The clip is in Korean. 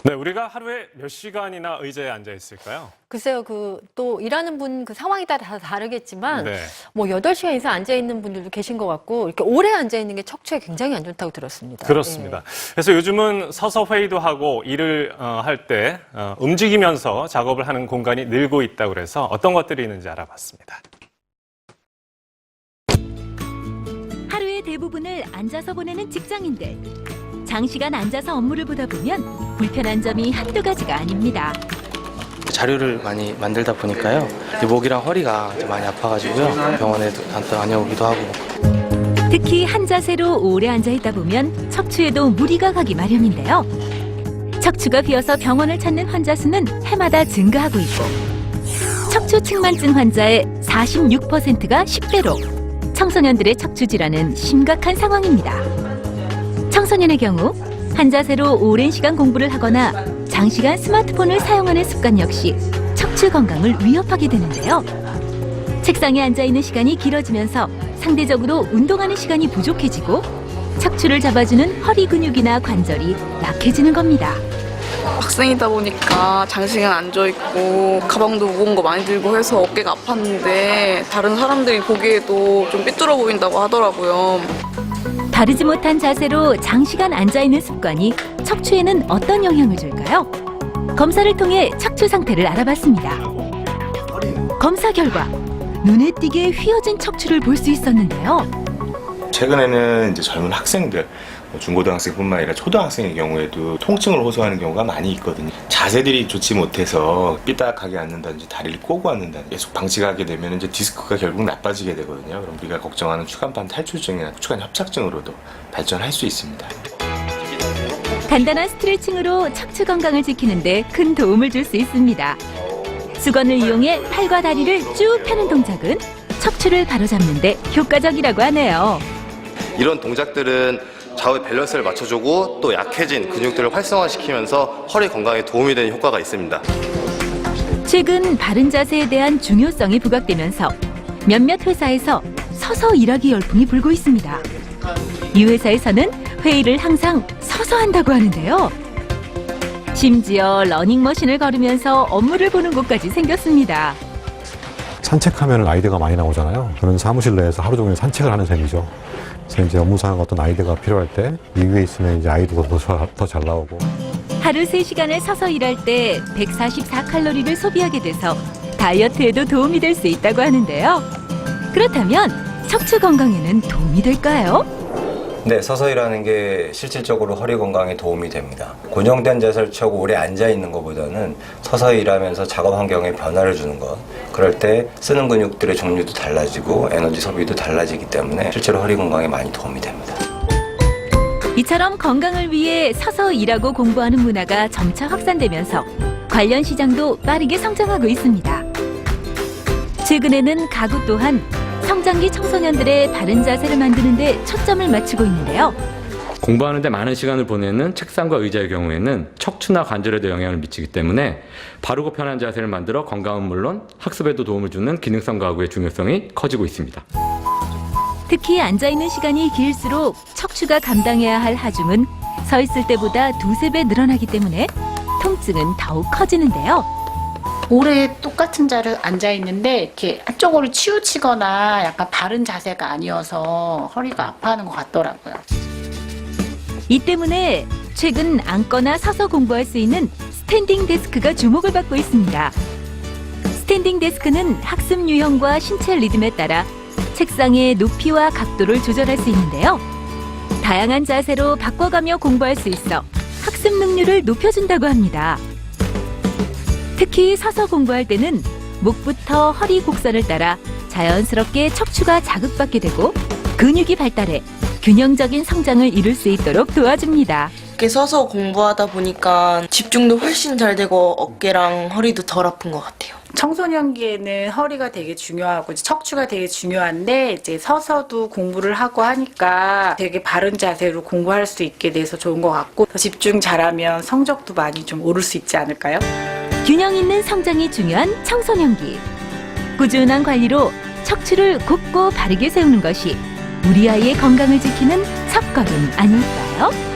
네, 우리가 하루에 몇 시간이나 의자에 앉아 있을까요? 글쎄요, 또 일하는 분 그 상황이 따라 다 다르겠지만, 네. 뭐 8시간 이상 앉아 있는 분들도 계신 것 같고, 이렇게 오래 앉아 있는 게 척추에 굉장히 안 좋다고 들었습니다. 그렇습니다. 예. 그래서 요즘은 서서 회의도 하고 일을 할 때 움직이면서 작업을 하는 공간이 늘고 있다고 그래서 어떤 것들이 있는지 알아봤습니다. 하루의 대부분을 앉아서 보내는 직장인들. 장시간 앉아서 업무를 보다 보면 불편한 점이 한두 가지가 아닙니다. 자료를 많이 만들다 보니까요. 목이랑 허리가 좀 많이 아파가지고요. 병원에도 다녀오기도 하고. 특히 한 자세로 오래 앉아 있다 보면 척추에도 무리가 가기 마련인데요. 척추가 비어서 병원을 찾는 환자 수는 해마다 증가하고 있고 척추 측만증 환자의 46%가 10대로 청소년들의 척추 질환은 심각한 상황입니다. 청소년의 경우 한 자세로 오랜 시간 공부를 하거나 장시간 스마트폰을 사용하는 습관 역시 척추 건강을 위협하게 되는데요. 책상에 앉아있는 시간이 길어지면서 상대적으로 운동하는 시간이 부족해지고 척추를 잡아주는 허리 근육이나 관절이 약해지는 겁니다. 학생이다 보니까 장시간 앉아있고 가방도 무거운 거 많이 들고 해서 어깨가 아팠는데 다른 사람들이 보기에도 좀 삐뚤어 보인다고 하더라고요. 바르지 못한 자세로 장시간 앉아있는 습관이 척추에는 어떤 영향을 줄까요? 검사를 통해 척추 상태를 알아봤습니다. 검사 결과 눈에 띄게 휘어진 척추를 볼 수 있었는데요. 최근에는 이제 젊은 학생들, 중고등학생뿐만 아니라 초등학생의 경우에도 통증을 호소하는 경우가 많이 있거든요. 자세들이 좋지 못해서 삐딱하게 앉는다든지 다리를 꼬고 앉는다든지 계속 방치하게 되면 이제 디스크가 결국 나빠지게 되거든요. 그럼 우리가 걱정하는 추간판 탈출증이나 추간 협착증으로도 발전할 수 있습니다. 간단한 스트레칭으로 척추 건강을 지키는 데 큰 도움을 줄 수 있습니다. 수건을 이용해 팔과 다리를 쭉 펴는 동작은 척추를 바로잡는 데 효과적이라고 하네요. 이런 동작들은 좌우의 밸런스를 맞춰주고 또 약해진 근육들을 활성화시키면서 허리 건강에 도움이 되는 효과가 있습니다. 최근 바른 자세에 대한 중요성이 부각되면서 몇몇 회사에서 서서 일하기 열풍이 불고 있습니다. 이 회사에서는 회의를 항상 서서 한다고 하는데요. 심지어 러닝머신을 걸으면서 업무를 보는 곳까지 생겼습니다. 산책하면 아이디어가 많이 나오잖아요. 저는 사무실 내에서 하루 종일 산책을 하는 셈이죠. 그래서 이제 업무상 어떤 아이디어가 필요할 때 이 위에 있으면 이제 아이디어가 더 잘 나오고. 하루 3시간을 서서 일할 때 144칼로리를 소비하게 돼서 다이어트에도 도움이 될 수 있다고 하는데요. 그렇다면 척추 건강에는 도움이 될까요? 네, 서서 일하는 게 실질적으로 허리 건강에 도움이 됩니다. 고정된 자세를 취하고 오래 앉아 있는 것보다는 서서 일하면서 작업 환경에 변화를 주는 것. 그럴 때 쓰는 근육들의 종류도 달라지고 에너지 소비도 달라지기 때문에 실제로 허리 건강에 많이 도움이 됩니다. 이처럼 건강을 위해 서서 일하고 공부하는 문화가 점차 확산되면서 관련 시장도 빠르게 성장하고 있습니다. 최근에는 가구 또한 성장기 청소년들의 바른 자세를 만드는 데 초점을 맞추고 있는데요. 공부하는 데 많은 시간을 보내는 책상과 의자의 경우에는 척추나 관절에도 영향을 미치기 때문에 바르고 편한 자세를 만들어 건강은 물론 학습에도 도움을 주는 기능성 가구의 중요성이 커지고 있습니다. 특히 앉아있는 시간이 길수록 척추가 감당해야 할 하중은 서 있을 때보다 2~3배 늘어나기 때문에 통증은 더욱 커지는데요. 오래 똑같은 자리에 앉아 있는데 이렇게 한쪽으로 치우치거나 약간 바른 자세가 아니어서 허리가 아파하는 것 같더라고요. 이 때문에 최근 앉거나 서서 공부할 수 있는 스탠딩 데스크가 주목을 받고 있습니다. 스탠딩 데스크는 학습 유형과 신체 리듬에 따라 책상의 높이와 각도를 조절할 수 있는데요. 다양한 자세로 바꿔가며 공부할 수 있어 학습 능률을 높여준다고 합니다. 특히 서서 공부할 때는 목부터 허리 곡선을 따라 자연스럽게 척추가 자극받게 되고 근육이 발달해 균형적인 성장을 이룰 수 있도록 도와줍니다. 이렇게 서서 공부하다 보니까 집중도 훨씬 잘 되고 어깨랑 허리도 덜 아픈 것 같아요. 청소년기에는 허리가 되게 중요하고 척추가 되게 중요한데 이제 서서도 공부를 하고 하니까 되게 바른 자세로 공부할 수 있게 돼서 좋은 것 같고 더 집중 잘하면 성적도 많이 좀 오를 수 있지 않을까요? 균형 있는 성장이 중요한 청소년기. 꾸준한 관리로 척추를 곱고 바르게 세우는 것이 우리 아이의 건강을 지키는 첫걸음 아닐까요?